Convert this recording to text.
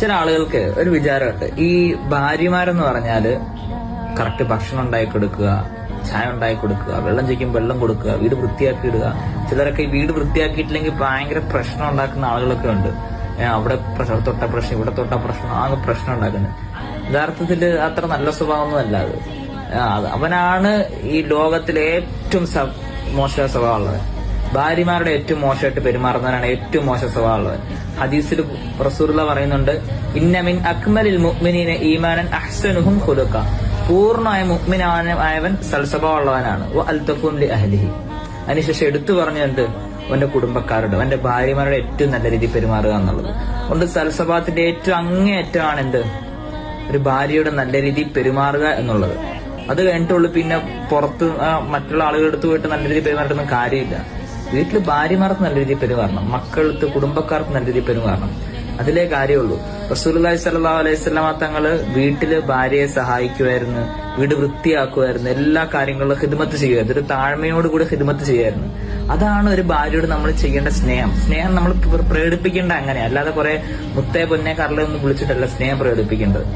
ചില ആളുകൾക്ക് ഒരു വിചാരമുണ്ട്, ഈ ഭാര്യമാരെന്ന് പറഞ്ഞാല് കറക്റ്റ് ഭക്ഷണം ഉണ്ടാക്കി കൊടുക്കുക, ചായ ഉണ്ടാക്കി കൊടുക്കുക, വെള്ളം ചോദിക്കും വെള്ളം കൊടുക്കുക, വീട് വൃത്തിയാക്കി ഇടുക. ചിലരൊക്കെ ഈ വീട് വൃത്തിയാക്കിയിട്ടില്ലെങ്കിൽ ഭയങ്കര പ്രശ്നം ഉണ്ടാക്കുന്ന ആളുകളൊക്കെ ഉണ്ട്. അവിടെ തൊട്ട പ്രശ്നം, ഇവിടെ തൊട്ട പ്രശ്നം, ആകെ പ്രശ്നം ഉണ്ടാക്കുന്നത്. യഥാർത്ഥത്തില് അത്ര നല്ല സ്വഭാവമൊന്നും അല്ല അത്. അവനാണ് ഈ ലോകത്തിലെ ഏറ്റവും മോശ സ്വഭാവമുള്ളത്. ഭാര്യമാരുടെ ഏറ്റവും മോശമായിട്ട് പെരുമാറുന്നവനാണ് ഏറ്റവും മോശ സ്വഭാവമുള്ളത്. ഹദീസിൽ റസൂലുള്ളാഹി പറയുന്നുണ്ട്, ഇന്ന മിൻ അക്മലിൽ മുഅ്മിനീന ഈമാനൻ അഹ്സനുഹും ഖുലുഖ. പൂർണ്ണമായ മുഅ്മിനായവൻ സൽസ്വഭാവമുള്ളവനാണ്. വ അൽതഫും ലി അഹ്ലിഹി. അതിനുശേഷം എടുത്തു പറഞ്ഞുണ്ട് അവന്റെ കുടുംബക്കാരോട്, അവന്റെ ഭാര്യമാരുടെ ഏറ്റവും നല്ല രീതിയിൽ പെരുമാറുക എന്നുള്ളത്. അതുകൊണ്ട് സൽസ്വഭാവത്തിന്റെ ഏറ്റവും അങ്ങേയറ്റമാണ് എന്ത്, ഒരു ഭാര്യയുടെ നല്ല രീതിയിൽ പെരുമാറുക എന്നുള്ളത്. അത് കഴിഞ്ഞിട്ടുള്ളൂ പിന്നെ പുറത്ത് മറ്റുള്ള ആളുകളുടെ അടുത്ത് പോയിട്ട് നല്ല രീതിയിൽ പെരുമാറുന്ന കാര്യമില്ല. വീട്ടില് ഭാര്യമാർക്ക് നല്ല രീതിയിൽ പെരുമാറണം, മക്കൾക്ക് കുടുംബക്കാർക്ക് നല്ല രീതിയിൽ പെരുമാറണം. അതിലേ കാര്യമുള്ളൂ. റസൂലുള്ളാഹി സ്വല്ലല്ലാഹു അലൈഹി വസല്ലമ തങ്ങള് വീട്ടില് ഭാര്യയെ സഹായിക്കുമായിരുന്നു, വീട് വൃത്തിയാക്കുമായിരുന്നു, എല്ലാ കാര്യങ്ങളിലും ഖിദ്മത്ത് ചെയ്യുമായിരുന്നു, ഒരു താഴ്മയോടുകൂടി ഖിദ്മത്ത് ചെയ്യുമായിരുന്നു. അതാണ് ഒരു ഭാര്യയോട് നമ്മൾ ചെയ്യേണ്ട സ്നേഹം. സ്നേഹം നമ്മൾ പ്രകടിപ്പിക്കേണ്ട അങ്ങനെ, അല്ലാതെ കുറെ മുത്തേ പൊന്നെ കറലൊന്നും വിളിച്ചിട്ടല്ല സ്നേഹം പ്രകടിപ്പിക്കേണ്ടത്.